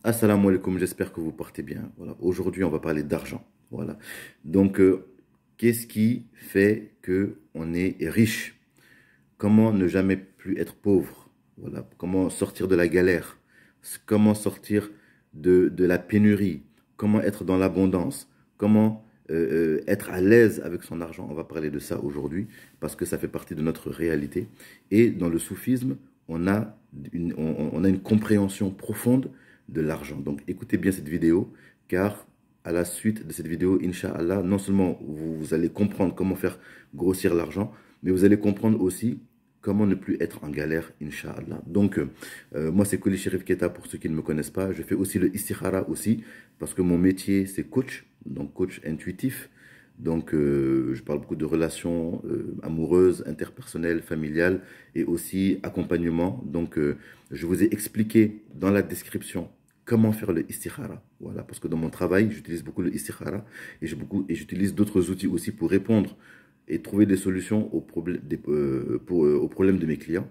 Assalamu alaikum, j'espère que vous portez bien. Voilà. Aujourd'hui, on va parler d'argent. Voilà. Donc, qu'est-ce qui fait que on est riche? Comment ne jamais plus être pauvre? Voilà. Comment sortir de la galère? Comment sortir de la pénurie? Comment être dans l'abondance? Comment être à l'aise avec son argent? On va parler de ça aujourd'hui parce que ça fait partie de notre réalité. Et dans le soufisme, on a une compréhension profonde de l'argent. Donc écoutez bien cette vidéo car à la suite de cette vidéo, Inch'Allah, non seulement vous allez comprendre comment faire grossir l'argent, mais vous allez comprendre aussi comment ne plus être en galère, Inch'Allah. Donc, moi, c'est Koli Sherif Keta, pour ceux qui ne me connaissent pas. Je fais aussi le istikhara aussi, parce que mon métier, c'est coach, donc coach intuitif. Donc, je parle beaucoup de relations amoureuses, interpersonnelles, familiales, et aussi accompagnement. Donc, je vous ai expliqué dans la description comment faire le istikhara. Voilà, parce que dans mon travail, j'utilise beaucoup le istikhara, et j'utilise d'autres outils aussi pour répondre et trouver des solutions aux problèmes de mes clients.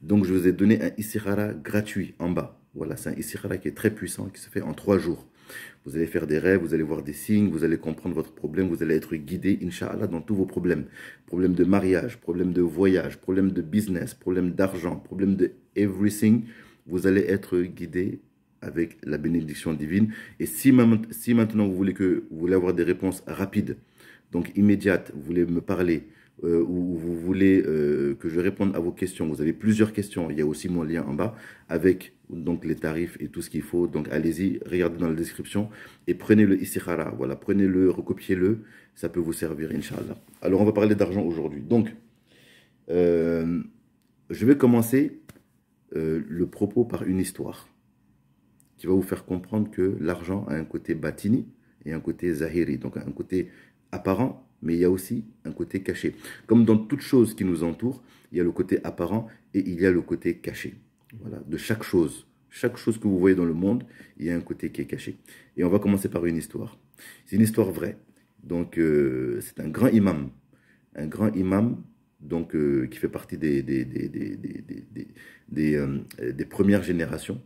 Donc, je vous ai donné un istikhara gratuit en bas. Voilà, c'est un istikhara qui est très puissant, qui se fait en 3 jours. Vous allez faire des rêves, vous allez voir des signes, vous allez comprendre votre problème, vous allez être guidé, Inch'Allah, dans tous vos problèmes. Problème de mariage, problème de voyage, problème de business, problème d'argent, problème de everything. Vous allez être guidé avec la bénédiction divine. Et si maintenant vous voulez avoir des réponses rapides, donc immédiate, vous voulez me parler ou vous voulez que je réponde à vos questions, vous avez plusieurs questions, il y a aussi mon lien en bas avec donc les tarifs et tout ce qu'il faut. Donc allez-y, regardez dans la description et prenez le istikhara, voilà, prenez-le, recopiez-le, ça peut vous servir, Inch'Allah. Alors on va parler d'argent aujourd'hui. Donc, je vais commencer le propos par une histoire qui va vous faire comprendre que l'argent a un côté batini et un côté zahiri, donc un côté apparent, mais il y a aussi un côté caché. Comme dans toute chose qui nous entoure, il y a le côté apparent et il y a le côté caché. Voilà, de chaque chose. Chaque chose que vous voyez dans le monde, il y a un côté qui est caché. Et on va commencer par une histoire. C'est une histoire vraie. Donc, c'est un grand imam. Un grand imam donc, qui fait partie des premières générations.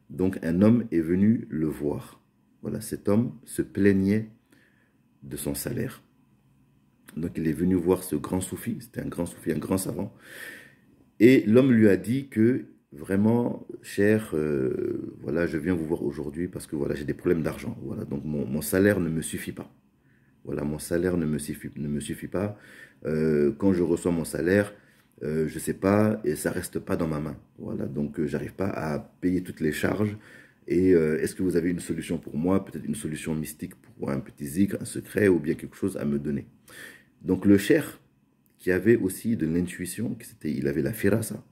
Donc, un homme est venu le voir. Voilà, cet homme se plaignait de son salaire. Donc, il est venu voir ce grand soufi, c'était un grand soufi, un grand savant. Et l'homme lui a dit que, vraiment, cher, voilà, je viens vous voir aujourd'hui parce que voilà, j'ai des problèmes d'argent. Voilà, donc mon salaire ne me suffit pas. Voilà, mon salaire ne me suffit pas. Quand je reçois mon salaire, je ne sais pas, et ça ne reste pas dans ma main. Voilà, donc j'arrive pas à payer toutes les charges. Et est-ce que vous avez une solution pour moi? Peut-être une solution mystique pour un petit zikr, un secret ou bien quelque chose à me donner. Donc le cheikh, qui avait aussi de l'intuition, il avait la firasa,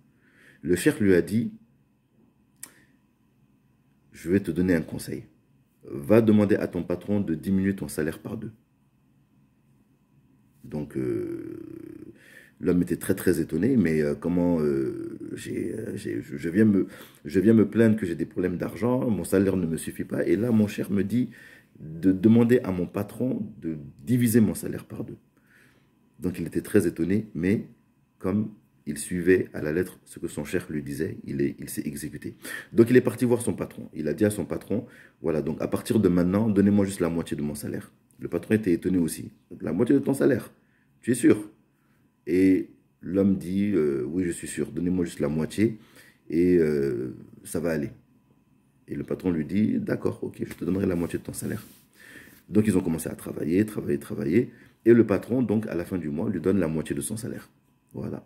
le cheikh lui a dit, je vais te donner un conseil. Va demander à ton patron de diminuer ton salaire par 2. Donc, l'homme était très très étonné, mais comment je viens me plaindre que j'ai des problèmes d'argent, mon salaire ne me suffit pas, et là mon cher me dit de demander à mon patron de diviser mon salaire par 2. Donc il était très étonné, mais comme il suivait à la lettre ce que son cher lui disait, il s'est exécuté. Donc il est parti voir son patron. Il a dit à son patron, voilà, donc à partir de maintenant, donnez-moi juste la moitié de mon salaire. Le patron était étonné aussi. La moitié de ton salaire, tu es sûr? Et l'homme dit, oui, je suis sûr, donnez-moi juste la moitié et ça va aller. Et le patron lui dit, d'accord, ok, je te donnerai la moitié de ton salaire. Donc ils ont commencé à travailler, travailler, travailler. Et le patron, donc à la fin du mois, lui donne la moitié de son salaire. Voilà,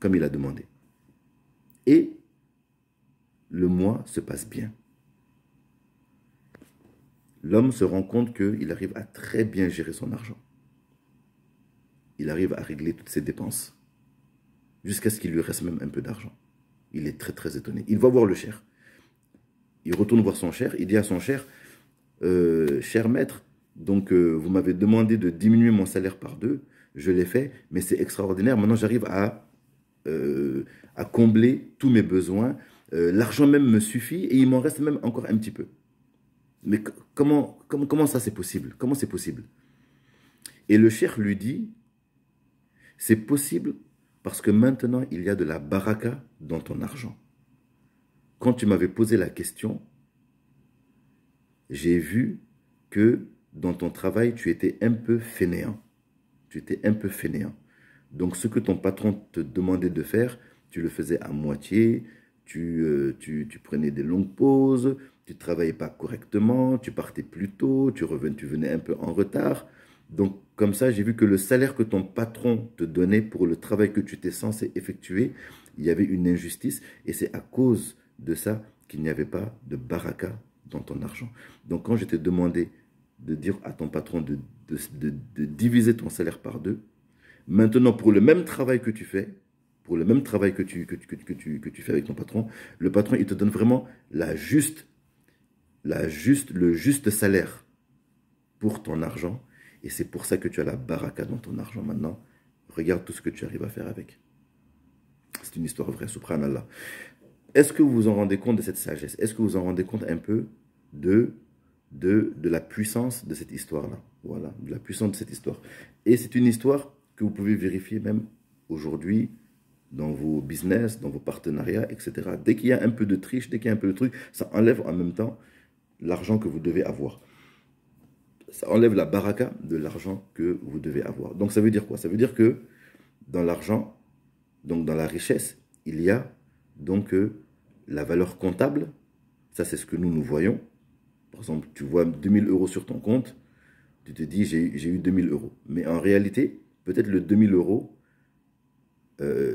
comme il a demandé. Et le mois se passe bien. L'homme se rend compte qu'il arrive à très bien gérer son argent. Il arrive à régler toutes ses dépenses. Jusqu'à ce qu'il lui reste même un peu d'argent. Il est très très étonné. Il va voir le cher. Il retourne voir son cher. Il dit à son cher, cher maître, donc vous m'avez demandé de diminuer mon salaire par 2. Je l'ai fait, mais c'est extraordinaire. Maintenant, j'arrive à combler tous mes besoins. L'argent même me suffit et il m'en reste même encore un petit peu. Mais comment ça c'est possible? Comment c'est possible? Et le cheikh lui dit, c'est possible parce que maintenant il y a de la baraka dans ton argent. Quand tu m'avais posé la question, j'ai vu que dans ton travail, tu étais un peu fainéant. Tu étais un peu fainéant. Donc, ce que ton patron te demandait de faire, tu le faisais à moitié, tu prenais des longues pauses, tu ne travaillais pas correctement, tu partais plus tôt, tu venais un peu en retard. Donc, comme ça, j'ai vu que le salaire que ton patron te donnait pour le travail que tu étais censé effectuer, il y avait une injustice et c'est à cause de ça qu'il n'y avait pas de baraka dans ton argent. Donc, quand je t'ai demandé de dire à ton patron de diviser ton salaire par deux, maintenant, pour le même travail que tu fais, pour le même travail que tu fais avec ton patron, le patron, il te donne vraiment le juste salaire pour ton argent. Et c'est pour ça que tu as la baraka dans ton argent maintenant. Regarde tout ce que tu arrives à faire avec. C'est une histoire vraie, subhanallah. Est-ce que vous vous en rendez compte de cette sagesse? Est-ce que vous vous en rendez compte un peu de la puissance de cette histoire-là? Voilà, de la puissance de cette histoire. Et c'est une histoire que vous pouvez vérifier même aujourd'hui dans vos business, dans vos partenariats, etc. Dès qu'il y a un peu de triche, dès qu'il y a un peu de truc, ça enlève en même temps l'argent que vous devez avoir. Ça enlève la baraka de l'argent que vous devez avoir. Donc ça veut dire quoi? Ça veut dire que dans l'argent, donc dans la richesse, il y a donc la valeur comptable. Ça, c'est ce que nous voyons. Par exemple, tu vois 2000 euros sur ton compte, tu te dis, j'ai eu 2000 euros. Mais en réalité, peut-être le 2000 euros,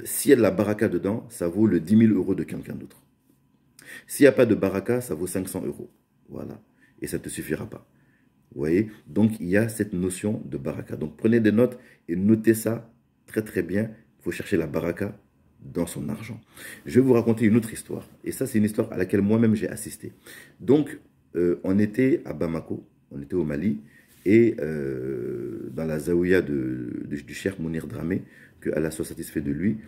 s'il y a de la baraka dedans, ça vaut le 10 000 euros de quelqu'un d'autre. S'il n'y a pas de baraka, ça vaut 500 euros. Voilà. Et ça ne te suffira pas. Vous voyez? Donc, il y a cette notion de baraka. Donc, prenez des notes et notez ça très, très bien. Il faut chercher la baraka dans son argent. Je vais vous raconter une autre histoire. Et ça, c'est une histoire à laquelle moi-même j'ai assisté. Donc, on était à Bamako, on était au Mali, et dans la zaouia du cheikh Mounir Dramé, que Allah soit satisfait de lui.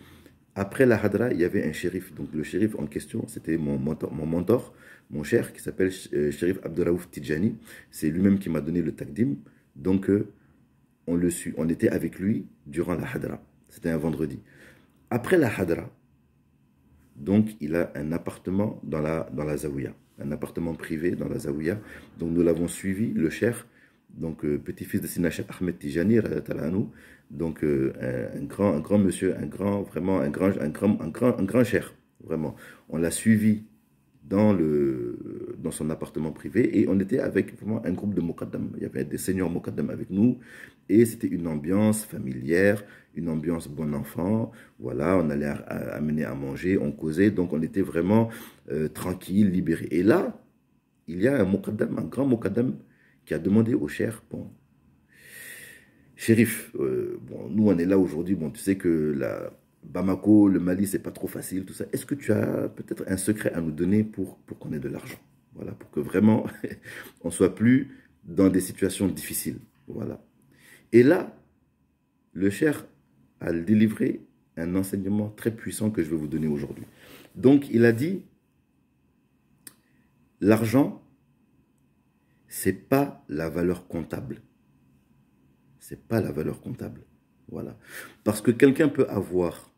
Après la hadra, il y avait un shérif. Donc le shérif en question, c'était mon mentor, mon cher, qui s'appelle shérif Abdurraouf Tidjani. C'est lui-même qui m'a donné le takdim. Donc on était avec lui durant la hadra. C'était un vendredi. Après la hadra, donc il a un appartement dans la zaouia. Un appartement privé dans la zaouia. Donc nous l'avons suivi, le cher, donc petit-fils de Sina Cheikh Ahmed Tijani, donc un grand monsieur, vraiment un grand cher, vraiment. On l'a suivi dans son appartement privé et on était avec vraiment un groupe de Mokaddam. Il y avait des seniors Mokaddam avec nous et c'était une ambiance familière, une ambiance bon enfant. Voilà, on allait amener à manger, on causait, donc on était vraiment tranquille, libéré. Et là, il y a un Mokaddam, un grand Mokaddam qui a demandé au cher, bon, shérif, bon, nous on est là aujourd'hui, bon, tu sais que Bamako, le Mali, c'est pas trop facile, tout ça. Est-ce que tu as peut-être un secret à nous donner pour qu'on ait de l'argent? Voilà, pour que vraiment on soit plus dans des situations difficiles. Voilà. Et là, le cher a délivré un enseignement très puissant que je vais vous donner aujourd'hui. Donc, il a dit, l'argent, c'est pas la valeur comptable. C'est pas la valeur comptable. Voilà. Parce que quelqu'un peut avoir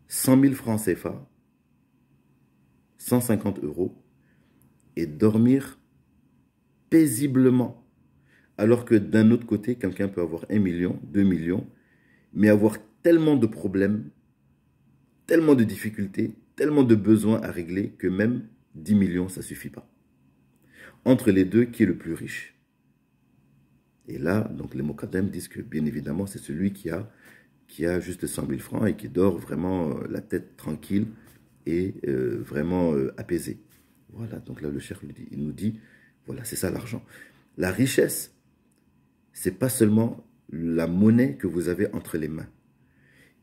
100 000 francs CFA, 150 euros, et dormir paisiblement. Alors que d'un autre côté, quelqu'un peut avoir 1 million, 2 millions, mais avoir tellement de problèmes, tellement de difficultés, tellement de besoins à régler que même 10 millions, ça ne suffit pas. Entre les deux, qui est le plus riche? Et là, donc les Mokaddam disent que bien évidemment, c'est celui qui a juste 100 000 francs et qui dort vraiment la tête tranquille et vraiment apaisée. Voilà, donc là le cheikh il nous dit, voilà, c'est ça l'argent. La richesse, c'est pas seulement la monnaie que vous avez entre les mains.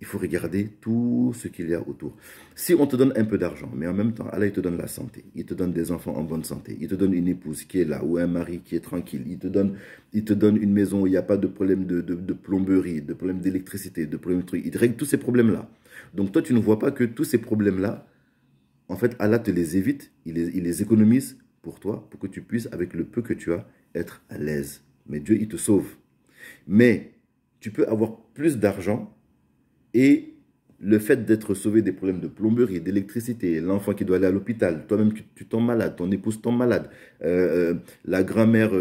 Il faut regarder tout ce qu'il y a autour. Si on te donne un peu d'argent, mais en même temps, Allah il te donne la santé, il te donne des enfants en bonne santé, il te donne une épouse qui est là, ou un mari qui est tranquille, il te donne une maison où il n'y a pas de problème de plomberie, de problème d'électricité, de problème de trucs, il te règle tous ces problèmes-là. Donc toi, tu ne vois pas que tous ces problèmes-là, en fait, Allah te les évite, il les économise pour toi, pour que tu puisses, avec le peu que tu as, être à l'aise. Mais Dieu, il te sauve. Mais tu peux avoir plus d'argent et le fait d'être sauvé des problèmes de plomberie, d'électricité, l'enfant qui doit aller à l'hôpital, toi-même tu tombes malade, ton épouse tombe malade, la grand-mère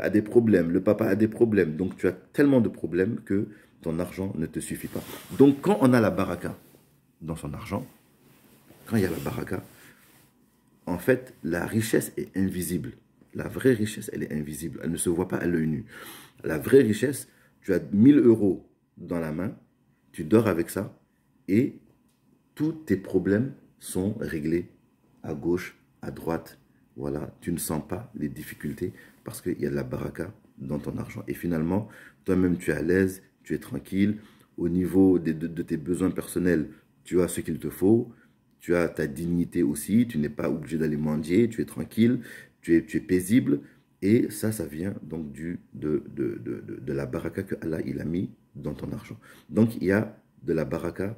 a des problèmes, le papa a des problèmes. Donc tu as tellement de problèmes que ton argent ne te suffit pas. Donc quand on a la baraka dans son argent, quand il y a la baraka, en fait, la richesse est invisible. La vraie richesse, elle est invisible. Elle ne se voit pas à l'œil nu. La vraie richesse, tu as 1000 euros dans la main, tu dors avec ça et tous tes problèmes sont réglés à gauche, à droite. Voilà, tu ne sens pas les difficultés parce qu'il y a de la baraka dans ton argent. Et finalement, toi-même, tu es à l'aise, tu es tranquille. Au niveau de tes besoins personnels, tu as ce qu'il te faut. Tu as ta dignité aussi, tu n'es pas obligé d'aller mendier, tu es tranquille, tu es paisible. Et ça vient donc de la baraka que Allah il a mis dans ton argent. Donc il y a de la baraka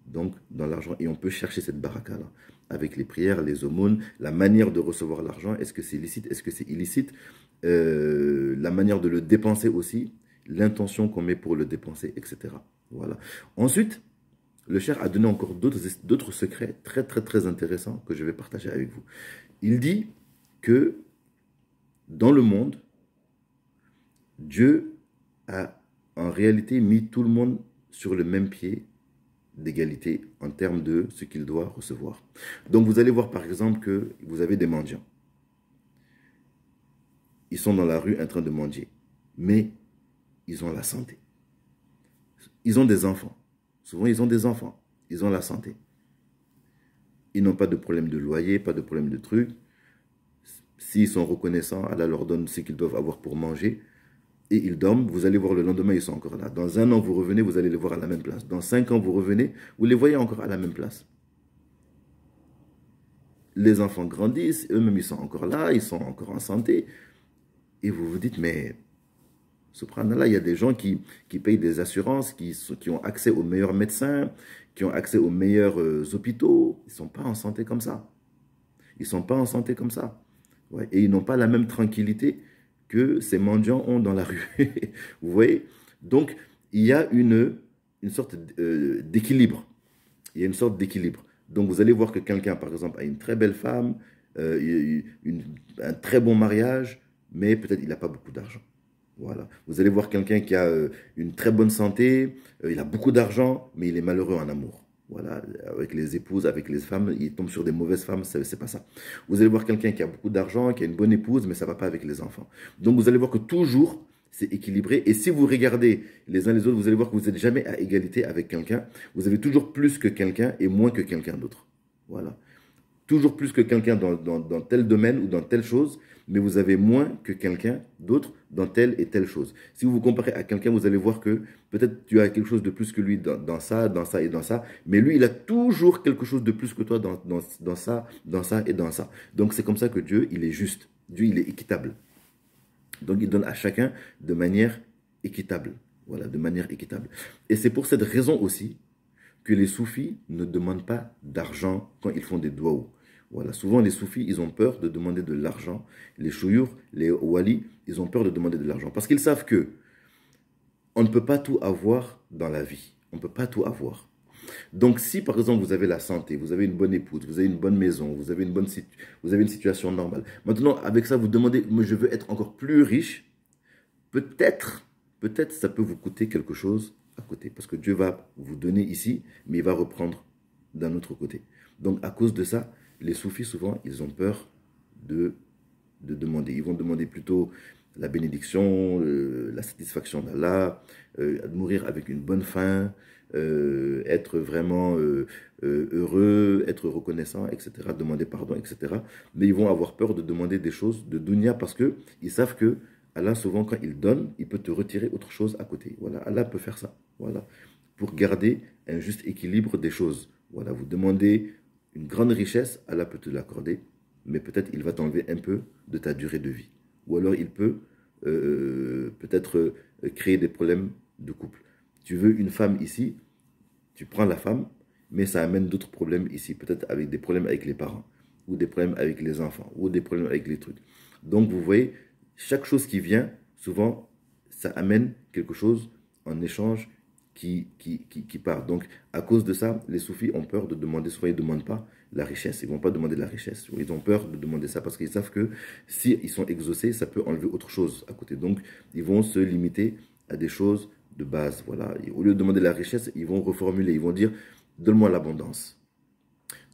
donc, dans l'argent et on peut chercher cette baraka-là avec les prières, les aumônes, la manière de recevoir l'argent, est-ce que c'est licite, est-ce que c'est illicite, la manière de le dépenser aussi, l'intention qu'on met pour le dépenser, etc. Voilà. Ensuite, le cheikh a donné encore d'autres secrets très, très, très intéressants que je vais partager avec vous. Il dit que dans le monde, Dieu a en réalité mis tout le monde sur le même pied d'égalité en termes de ce qu'il doit recevoir. Donc vous allez voir par exemple que vous avez des mendiants. Ils sont dans la rue en train de mendier, mais ils ont la santé. Ils ont des enfants. Souvent ils ont des enfants. Ils ont la santé. Ils n'ont pas de problème de loyer, pas de problème de trucs. S'ils sont reconnaissants, Allah leur donne ce qu'ils doivent avoir pour manger. Et ils dorment, vous allez voir le lendemain, ils sont encore là. Dans 1 an, vous revenez, vous allez les voir à la même place. Dans 5 ans, vous revenez, vous les voyez encore à la même place. Les enfants grandissent, eux-mêmes, ils sont encore là, ils sont encore en santé. Et vous vous dites, mais, subhanallah, il y a des gens qui payent des assurances, qui ont accès aux meilleurs médecins, qui ont accès aux meilleurs hôpitaux. Ils ne sont pas en santé comme ça. Ils ne sont pas en santé comme ça. Ouais. Et ils n'ont pas la même tranquillité que ces mendiants ont dans la rue. Vous voyez? Donc, il y a une sorte d'équilibre. Il y a une sorte d'équilibre. Donc, vous allez voir que quelqu'un, par exemple, a une très belle femme, un très bon mariage, mais peut-être il n'a pas beaucoup d'argent. Voilà. Vous allez voir quelqu'un qui a une très bonne santé, il a beaucoup d'argent, mais il est malheureux en amour. Voilà, avec les épouses, avec les femmes, il tombe sur des mauvaises femmes, c'est pas ça. Vous allez voir quelqu'un qui a beaucoup d'argent, qui a une bonne épouse, mais ça va pas avec les enfants. Donc vous allez voir que toujours, c'est équilibré. Et si vous regardez les uns les autres, vous allez voir que vous n'êtes jamais à égalité avec quelqu'un. Vous avez toujours plus que quelqu'un et moins que quelqu'un d'autre. Voilà. Toujours plus que quelqu'un dans tel domaine ou dans telle chose, mais vous avez moins que quelqu'un d'autre dans telle et telle chose. Si vous vous comparez à quelqu'un, vous allez voir que peut-être tu as quelque chose de plus que lui dans ça et dans ça, mais lui, il a toujours quelque chose de plus que toi dans ça et dans ça. Donc c'est comme ça que Dieu, il est juste. Dieu, il est équitable. Donc il donne à chacun de manière équitable. Voilà, de manière équitable. Et c'est pour cette raison aussi que les soufis ne demandent pas d'argent quand ils font des duaous. Voilà, souvent les soufis, ils ont peur de demander de l'argent. Les chouyours, les walis, ils ont peur de demander de l'argent. Parce qu'ils savent que on ne peut pas tout avoir dans la vie. On ne peut pas tout avoir. Donc si par exemple vous avez la santé, vous avez une bonne épouse, vous avez une bonne maison, vous avez une situation normale. Maintenant avec ça vous demandez, moi je veux être encore plus riche. Peut-être ça peut vous coûter quelque chose à côté. Parce que Dieu va vous donner ici, mais il va reprendre d'un autre côté. Donc à cause de ça, les soufis, souvent, ils ont peur de demander. Ils vont demander plutôt la bénédiction, la satisfaction d'Allah, mourir avec une bonne fin, être vraiment heureux, être reconnaissant, etc., demander pardon, etc. Mais ils vont avoir peur de demander des choses de dunya parce qu'ils savent que Allah, souvent, quand il donne, il peut te retirer autre chose à côté. Voilà, Allah peut faire ça. Voilà, pour garder un juste équilibre des choses. Voilà, vous demandez une grande richesse, Allah peut te l'accorder, mais peut-être il va t'enlever un peu de ta durée de vie. Ou alors il peut peut-être créer des problèmes de couple. Tu veux une femme ici, tu prends la femme, mais ça amène d'autres problèmes ici. Peut-être avec des problèmes avec les parents, ou des problèmes avec les enfants, ou des problèmes avec les trucs. Donc vous voyez, chaque chose qui vient, souvent, ça amène quelque chose en échange qui part. Donc, à cause de ça, les soufis ont peur de demander, souvent ils ne demandent pas la richesse, ils ne vont pas demander la richesse. Ils ont peur de demander ça parce qu'ils savent que si ils sont exaucés, ça peut enlever autre chose à côté. Donc, ils vont se limiter à des choses de base. Voilà. Et au lieu de demander la richesse, ils vont reformuler, ils vont dire, donne-moi l'abondance,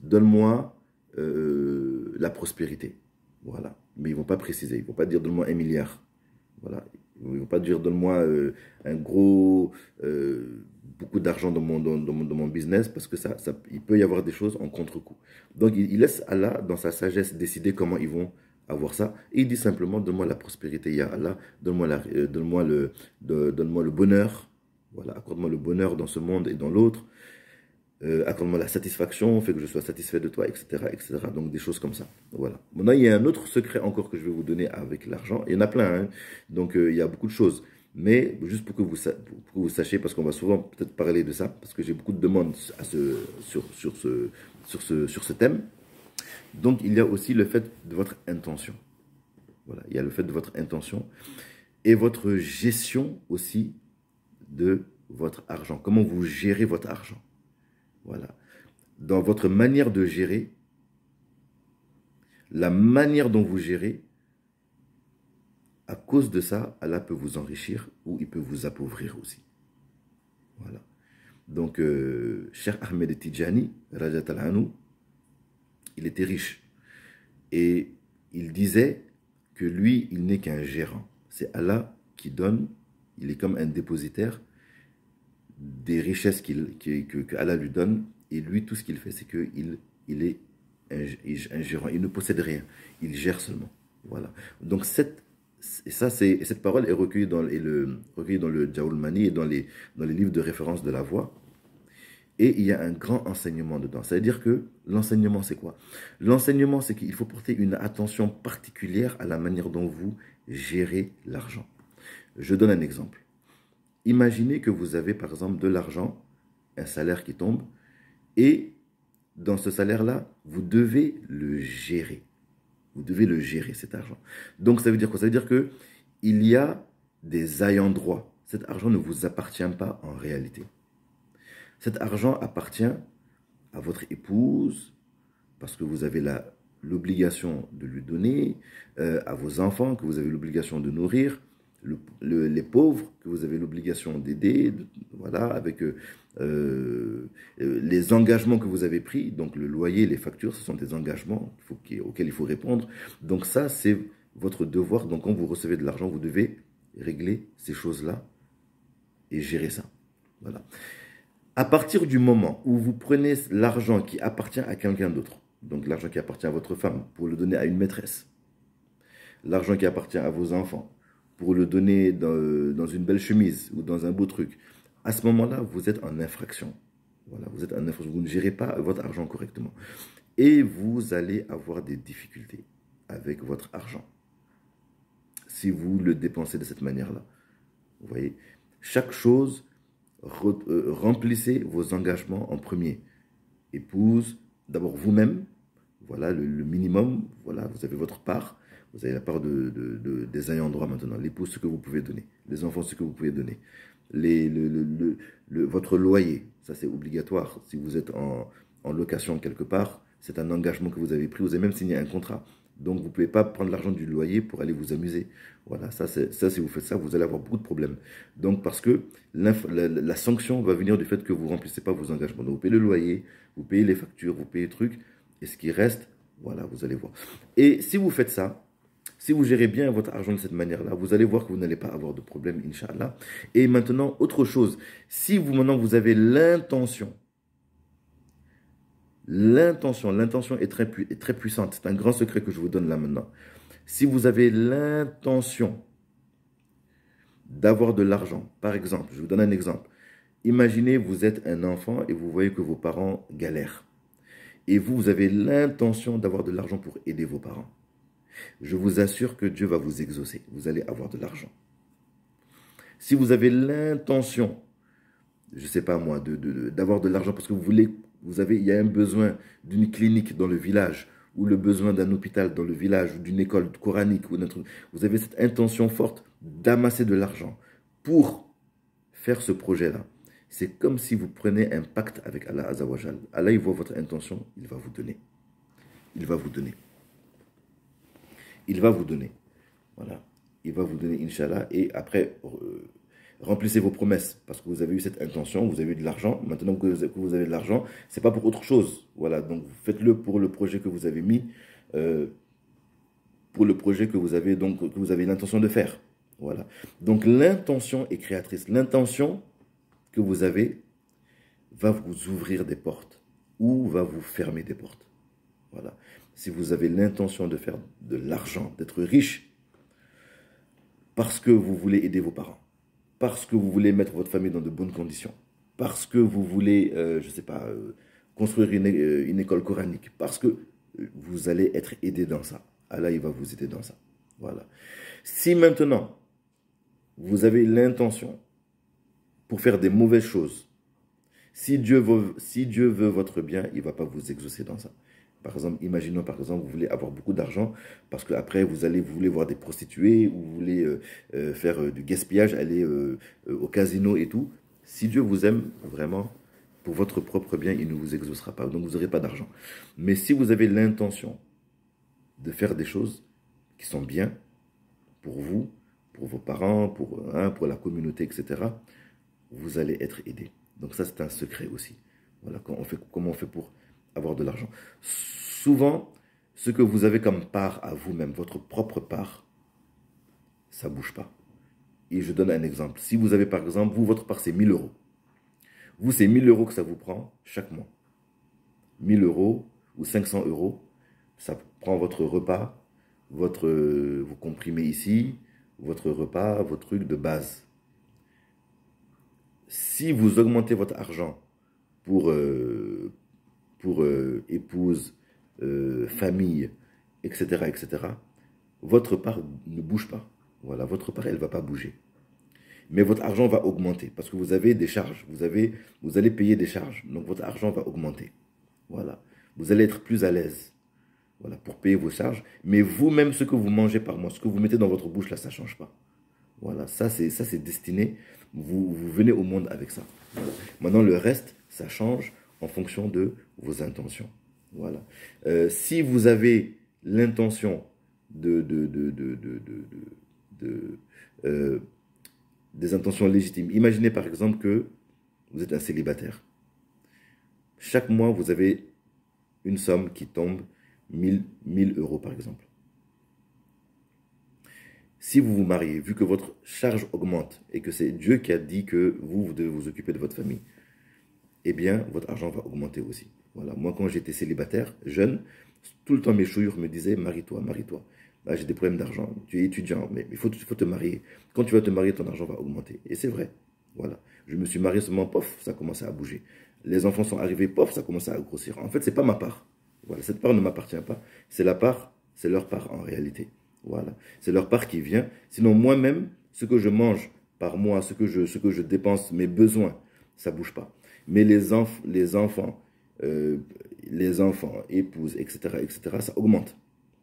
donne-moi la prospérité. Voilà. Mais ils ne vont pas préciser, ils ne vont pas dire, donne-moi 1 milliard. Voilà. Ils ne vont pas dire, donne-moi un gros, beaucoup d'argent dans mon business, parce que il peut y avoir des choses en contre-coup. Donc, il laisse Allah, dans sa sagesse, décider comment ils vont avoir ça. Et il dit simplement, donne-moi la prospérité, ya Allah, donne-moi le bonheur. Voilà, accorde-moi le bonheur dans ce monde et dans l'autre. Accorde-moi la satisfaction, fais que je sois satisfait de toi, etc., etc. Donc des choses comme ça. Voilà. Maintenant, il y a un autre secret encore que je vais vous donner avec l'argent. Il y en a plein, hein. Donc il y a beaucoup de choses. Mais juste pour que vous sachiez, parce qu'on va souvent peut-être parler de ça, parce que j'ai beaucoup de demandes sur ce thème. Donc il y a aussi le fait de votre intention. Voilà. Il y a le fait de votre intention et votre gestion aussi de votre argent. Comment vous gérez votre argent. Voilà. Dans votre manière de gérer, la manière dont vous gérez, à cause de ça, Allah peut vous enrichir ou il peut vous appauvrir aussi. Voilà. Donc, Cheikh Ahmed Tidjani, Rajat al-Anou, il était riche. Et il disait que lui, il n'est qu'un gérant. C'est Allah qui donne, il est comme un dépositaire des richesses que Allah lui donne, et lui, tout ce qu'il fait, c'est qu'il est un gérant. Il ne possède rien, il gère seulement. Voilà. Donc, cette parole est recueillie dans le Djaoul Mani et dans les livres de référence de la voix. Et il y a un grand enseignement dedans. C'est-à-dire que l'enseignement, c'est quoi? L'enseignement, c'est qu'il faut porter une attention particulière à la manière dont vous gérez l'argent. Je donne un exemple. Imaginez que vous avez par exemple de l'argent, un salaire qui tombe, et dans ce salaire-là, vous devez le gérer. Vous devez le gérer, cet argent. Donc ça veut dire quoi? Ça veut dire qu'il y a des ayants droit. Cet argent ne vous appartient pas en réalité. Cet argent appartient à votre épouse, parce que vous avez l'obligation de lui donner, à vos enfants que vous avez l'obligation de nourrir, les pauvres que vous avez l'obligation d'aider, voilà, avec les engagements que vous avez pris, donc le loyer, les factures, ce sont des engagements auxquels il faut répondre. Donc ça, c'est votre devoir. Donc quand vous recevez de l'argent, vous devez régler ces choses-là et gérer ça. Voilà. À partir du moment où vous prenez l'argent qui appartient à quelqu'un d'autre, donc l'argent qui appartient à votre femme, pour le donner à une maîtresse, l'argent qui appartient à vos enfants, pour le donner dans une belle chemise ou dans un beau truc, à ce moment-là, vous êtes en infraction. Voilà, vous êtes en infraction, vous ne gérez pas votre argent correctement. Et vous allez avoir des difficultés avec votre argent si vous le dépensez de cette manière-là. Vous voyez, chaque chose, remplissez vos engagements en premier. Épouse, d'abord vous-même, voilà le minimum, voilà, vous avez votre part, vous avez la part des ayants droit maintenant, l'épouse, ce que vous pouvez donner, les enfants, ce que vous pouvez donner, votre loyer, ça c'est obligatoire, si vous êtes en location quelque part, c'est un engagement que vous avez pris, vous avez même signé un contrat. Donc, vous ne pouvez pas prendre l'argent du loyer pour aller vous amuser. Voilà, ça, si vous faites ça, vous allez avoir beaucoup de problèmes. Donc, parce que la sanction va venir du fait que vous ne remplissez pas vos engagements. Donc, vous payez le loyer, vous payez les factures, vous payez les trucs, et ce qui reste, voilà, vous allez voir. Et si vous faites ça, si vous gérez bien votre argent de cette manière-là, vous allez voir que vous n'allez pas avoir de problème, Inch'Allah. Et maintenant, autre chose, si maintenant vous avez l'intention est très puissante. C'est un grand secret que je vous donne là maintenant. Si vous avez l'intention d'avoir de l'argent, par exemple, je vous donne un exemple. Imaginez, vous êtes un enfant et vous voyez que vos parents galèrent. Et vous avez l'intention d'avoir de l'argent pour aider vos parents. Je vous assure que Dieu va vous exaucer. Vous allez avoir de l'argent. Si vous avez l'intention, je ne sais pas moi, d'avoir de l'argent parce que il y a un besoin d'une clinique dans le village, ou le besoin d'un hôpital dans le village, ou d'une école coranique, ou d'un truc. Vous avez cette intention forte d'amasser de l'argent pour faire ce projet-là. C'est comme si vous prenez un pacte avec Allah Azawajal. Allah, il voit votre intention, il va vous donner. Il va vous donner. Il va vous donner. Voilà. Il va vous donner, Inch'Allah. Et après, remplissez vos promesses. Parce que vous avez eu cette intention, vous avez eu de l'argent. Maintenant que vous avez de l'argent, c'est pas pour autre chose. Voilà. Donc, faites-le pour le projet que vous avez mis. Pour le projet que vous avez, donc, que vous avez l'intention de faire. Voilà. Donc, l'intention est créatrice. L'intention que vous avez va vous ouvrir des portes ou va vous fermer des portes. Voilà. Si vous avez l'intention de faire de l'argent, d'être riche, parce que vous voulez aider vos parents, parce que vous voulez mettre votre famille dans de bonnes conditions, parce que vous voulez, je ne sais pas, construire une école coranique, parce que vous allez être aidé dans ça. Allah, il va vous aider dans ça. Voilà. Si maintenant, vous avez l'intention pour faire des mauvaises choses, si Dieu veut votre bien, il ne va pas vous exaucer dans ça. Par exemple, imaginons par exemple, vous voulez avoir beaucoup d'argent parce qu'après vous voulez voir des prostituées ou vous voulez faire du gaspillage, aller au casino et tout. Si Dieu vous aime vraiment, pour votre propre bien, il ne vous exaucera pas. Donc vous n'aurez pas d'argent. Mais si vous avez l'intention de faire des choses qui sont bien pour vous, pour vos parents, pour la communauté, etc., vous allez être aidé. Donc ça, c'est un secret aussi. Voilà, comment on fait pour avoir de l'argent. Souvent, ce que vous avez comme part à vous-même, votre propre part, ça ne bouge pas. Et je donne un exemple. Si vous avez par exemple, votre part c'est 1000 euros. Vous, c'est 1000 euros que ça vous prend chaque mois. 1000 euros ou 500 euros, ça prend votre repas, vous comprimez ici, votre repas, vos trucs de base. Si vous augmentez votre argent pour épouse, famille, etc., votre part ne bouge pas. Voilà, votre part, elle ne va pas bouger. Mais votre argent va augmenter parce que vous avez des charges. Vous allez payer des charges. Donc, votre argent va augmenter. Voilà. Vous allez être plus à l'aise. Voilà, pour payer vos charges. Mais vous-même, ce que vous mangez par mois, ce que vous mettez dans votre bouche, là, ça ne change pas. Voilà, ça c'est destiné. Vous venez au monde avec ça. Voilà. Maintenant, le reste, ça change en fonction de vos intentions. Voilà. Si vous avez l'intention des intentions légitimes, imaginez par exemple que vous êtes un célibataire. Chaque mois, vous avez une somme qui tombe, 1000 euros par exemple. Si vous vous mariez, vu que votre charge augmente et que c'est Dieu qui a dit que vous devez vous occuper de votre famille, eh bien, votre argent va augmenter aussi. Voilà. Moi, quand j'étais célibataire, jeune, tout le temps mes chouillures me disaient « marie-toi, marie-toi ». Bah, j'ai des problèmes d'argent, tu es étudiant, mais il faut te marier. Quand tu vas te marier, ton argent va augmenter. Et c'est vrai. Voilà. Je me suis marié seulement, pof, ça a commencé à bouger. Les enfants sont arrivés, pof, ça a commencé à grossir. En fait, ce n'est pas ma part. Voilà. Cette part ne m'appartient pas. C'est leur part en réalité. Voilà. C'est leur part qui vient. Sinon, moi-même, ce que je mange par mois, ce que je dépense, mes besoins, ça ne bouge pas. Mais les enfants, épouses, etc., ça augmente.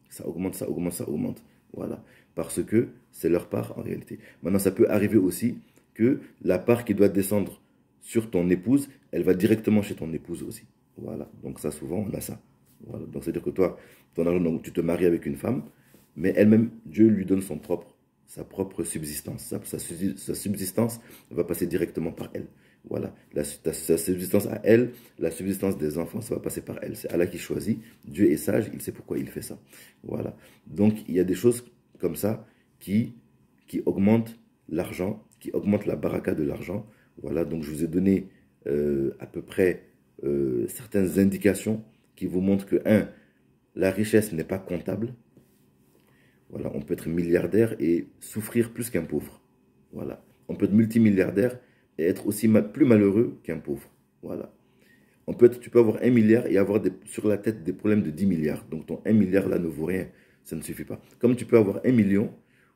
Ça augmente, ça augmente, ça augmente. Voilà. Parce que c'est leur part en réalité. Maintenant, ça peut arriver aussi que la part qui doit descendre sur ton épouse, elle va directement chez ton épouse aussi. Voilà. Donc ça, souvent, on a ça. Voilà. Donc, c'est-à-dire que toi, ton argent, donc, tu te maries avec une femme, mais elle-même, Dieu lui donne sa propre subsistance. Sa subsistance va passer directement par elle. Voilà. Sa subsistance à elle, la subsistance des enfants, ça va passer par elle. C'est Allah qui choisit. Dieu est sage, il sait pourquoi il fait ça. Voilà. Donc, il y a des choses comme ça qui augmentent l'argent, qui augmentent la baraka de l'argent. Voilà. Donc, je vous ai donné à peu près certaines indications qui vous montrent que, la richesse n'est pas comptable. Voilà, on peut être milliardaire et souffrir plus qu'un pauvre. Voilà. On peut être multimilliardaire et être aussi plus malheureux qu'un pauvre. Voilà. Tu peux avoir 1 milliard et avoir sur la tête des problèmes de 10 milliards. Donc ton 1 milliard là ne vaut rien. Ça ne suffit pas. Comme tu peux avoir 1 million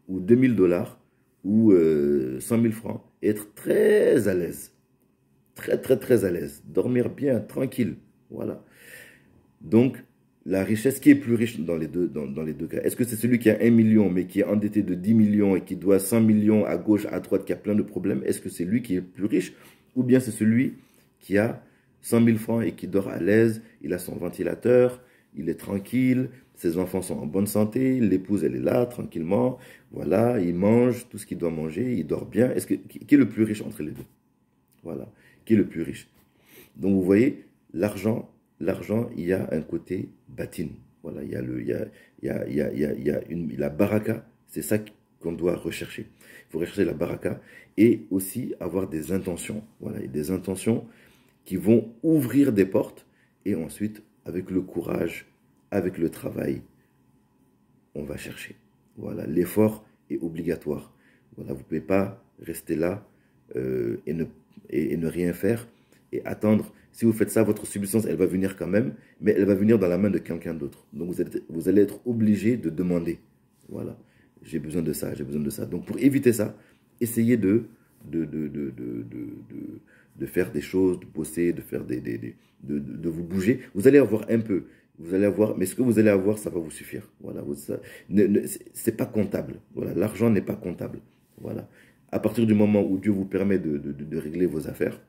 ou 2000 dollars ou 100 000 francs et être très à l'aise. Très, très, très à l'aise. Dormir bien, tranquille. Voilà. Donc, la richesse, qui est plus riche dans les deux cas? Est-ce que c'est celui qui a 1 million mais qui est endetté de 10 millions et qui doit 100 millions à gauche, à droite, qui a plein de problèmes? Est-ce que c'est lui qui est plus riche? Ou bien c'est celui qui a 100 000 francs et qui dort à l'aise, il a son ventilateur, il est tranquille, ses enfants sont en bonne santé, l'épouse elle est là tranquillement, voilà, il mange tout ce qu'il doit manger, il dort bien. Qui est le plus riche entre les deux? Voilà, qui est le plus riche? Donc vous voyez, l'argent, il y a un côté batin. Voilà, il y a la baraka, c'est ça qu'on doit rechercher. Il faut rechercher la baraka et aussi avoir des intentions. Voilà, et des intentions qui vont ouvrir des portes et ensuite, avec le courage, avec le travail, on va chercher. Voilà, l'effort est obligatoire. Voilà, vous ne pouvez pas rester là et ne rien faire et attendre. Si vous faites ça, votre subsistance, elle va venir quand même, mais elle va venir dans la main de quelqu'un d'autre. Donc vous allez être obligé de demander. Voilà, j'ai besoin de ça, j'ai besoin de ça. Donc pour éviter ça, essayez de faire des choses, de bosser, de faire de vous bouger. Vous allez avoir un peu, vous allez avoir, mais ce que vous allez avoir, ça va vous suffire. Voilà, c'est pas comptable. Voilà, l'argent n'est pas comptable. Voilà, à partir du moment où Dieu vous permet de régler vos affaires,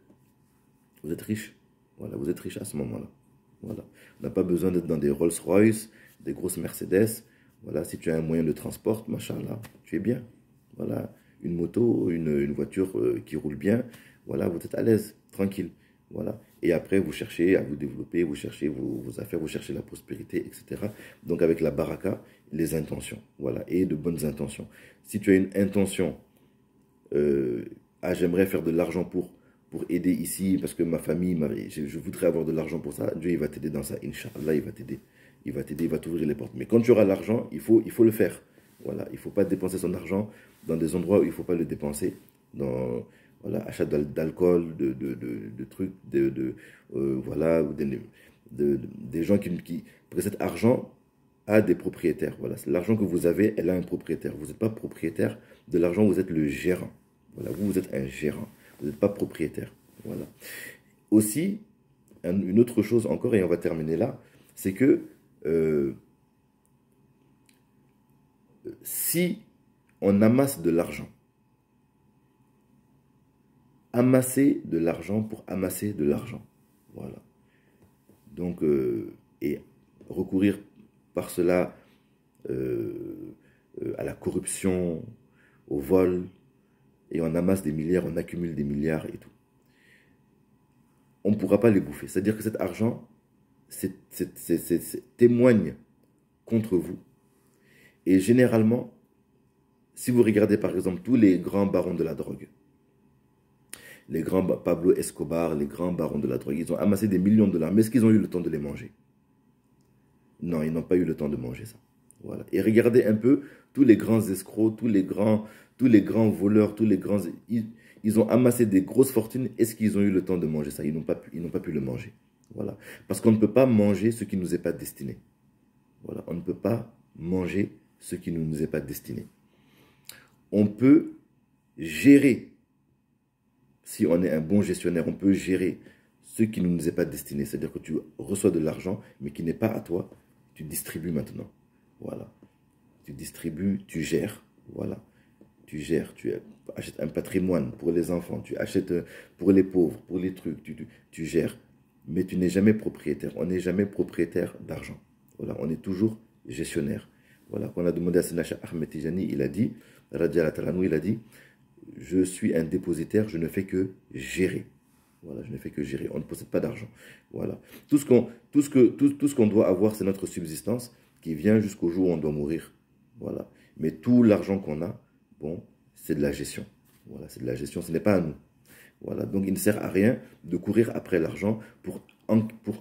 vous êtes riche. Voilà, vous êtes riche à ce moment-là. Voilà, on n'a pas besoin d'être dans des Rolls-Royce, des grosses Mercedes. Voilà, si tu as un moyen de transport, machallah, tu es bien. Voilà, une moto, une voiture qui roule bien. Voilà, vous êtes à l'aise, tranquille. Voilà. Et après, vous cherchez à vous développer, vous cherchez vos affaires, vous cherchez la prospérité, etc. Donc, avec la baraka, les intentions. Voilà. Et de bonnes intentions. Si tu as une intention, j'aimerais faire de l'argent pour aider ici, parce que ma famille, je voudrais avoir de l'argent pour ça, Dieu, il va t'aider dans ça. Inch'Allah, il va t'aider. Il va t'aider, il va t'ouvrir les portes. Mais quand tu auras l'argent, il faut le faire. Voilà. Il ne faut pas dépenser son argent dans des endroits où il ne faut pas le dépenser. Dans... Voilà, achat d'alcool, de trucs, voilà, des gens qui... Parce que cet argent a des propriétaires. Voilà, l'argent que vous avez, elle a un propriétaire. Vous n'êtes pas propriétaire de l'argent, vous êtes le gérant. Voilà, vous êtes un gérant. Vous n'êtes pas propriétaire. Voilà. Aussi, une autre chose encore, et on va terminer là, c'est que si on amasse de l'argent, amasser de l'argent pour amasser de l'argent. Voilà. Donc, et recourir par cela à la corruption, au vol, et on amasse des milliards, on accumule des milliards et tout. On ne pourra pas les bouffer. C'est-à-dire que cet argent témoigne contre vous. Et généralement, si vous regardez par exemple tous les grands barons de la drogue, les grands Pablo Escobar, les grands barons de la drogue, ils ont amassé des millions de dollars. Mais est-ce qu'ils ont eu le temps de les manger? Non, ils n'ont pas eu le temps de manger ça. Voilà. Et regardez un peu tous les grands escrocs, tous les grands voleurs, ils ont amassé des grosses fortunes. Est-ce qu'ils ont eu le temps de manger ça? Ils n'ont pas pu le manger. Voilà. Parce qu'on ne peut pas manger ce qui ne nous est pas destiné. Voilà. On ne peut pas manger ce qui ne nous est pas destiné. On peut gérer. Si on est un bon gestionnaire, on peut gérer ce qui ne nous est pas destiné. C'est-à-dire que tu reçois de l'argent, mais qui n'est pas à toi. Tu distribues maintenant. Voilà. Tu distribues, tu gères. Voilà. Tu gères. Tu achètes un patrimoine pour les enfants. Tu achètes pour les pauvres, pour les trucs. Tu gères. Mais tu n'es jamais propriétaire. On n'est jamais propriétaire d'argent. Voilà. On est toujours gestionnaire. Voilà. Quand on a demandé à Sénacha Ahmed Tijani, il a dit, il a dit, je suis un dépositaire, je ne fais que gérer. Voilà, je ne fais que gérer. On ne possède pas d'argent. Voilà. Tout ce qu'on doit avoir, c'est notre subsistance qui vient jusqu'au jour où on doit mourir. Voilà. Mais tout l'argent qu'on a, bon, c'est de la gestion. Voilà, c'est de la gestion, ce n'est pas à nous. Voilà. Donc il ne sert à rien de courir après l'argent pour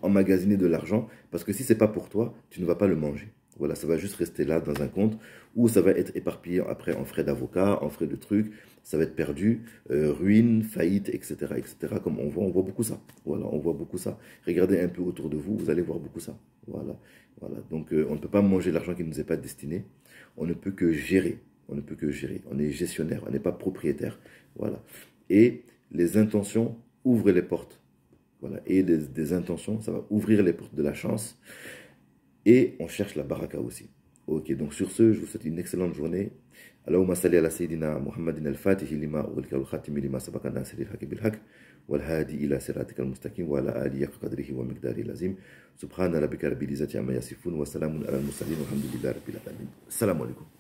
emmagasiner de l'argent, parce que si ce n'est pas pour toi, tu ne vas pas le manger. Voilà, ça va juste rester là dans un compte où ça va être éparpillé après en frais d'avocat, en frais de trucs, ça va être perdu, ruine, faillite, etc., etc. Comme on voit beaucoup ça. Voilà, on voit beaucoup ça. Regardez un peu autour de vous, vous allez voir beaucoup ça. Voilà, voilà. Donc on ne peut pas manger l'argent qui ne nous est pas destiné. On ne peut que gérer. On ne peut que gérer. On est gestionnaire, on n'est pas propriétaire. Voilà. Et les intentions ouvrent les portes. Voilà. Et des intentions, ça va ouvrir les portes de la chance. Et on cherche la baraka aussi. Ok, donc sur ce, je vous souhaite une excellente journée. Allahumma salli ala Sayyidina Muhammadin al-Fatihi lima ughliqa wal-khatimi lima sabaqa nasiril haqi bil haqq wal-hadi ila siratikal mustaqim wa ala alihi haqqa qadrihi wa miqdarihi al-azim. Subhana rabbika rabbil izzati amma yasifun wa salamun ala al-mursalin walhamdulillahi rabbil alamin. Assalamu alaikum.